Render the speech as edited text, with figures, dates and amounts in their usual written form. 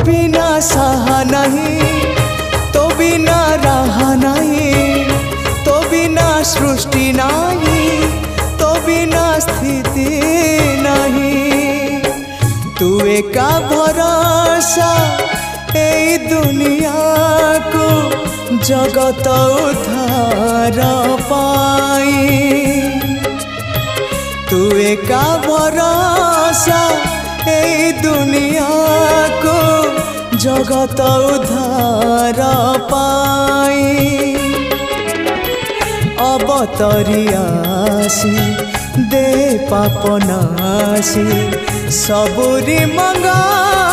बिना सहा नहीं, तो बिना रहा नहीं, तो बिना सृष्टि नहीं, तो बिना स्थिति नहीं। तू एका भरोसा ए दुनिया को जगत उद्धार पाई। तू एका भरोसा ए दुनिया को जगत उद्धार पाई। अवतरी आसी दे पाप नासी सबुरी मंगल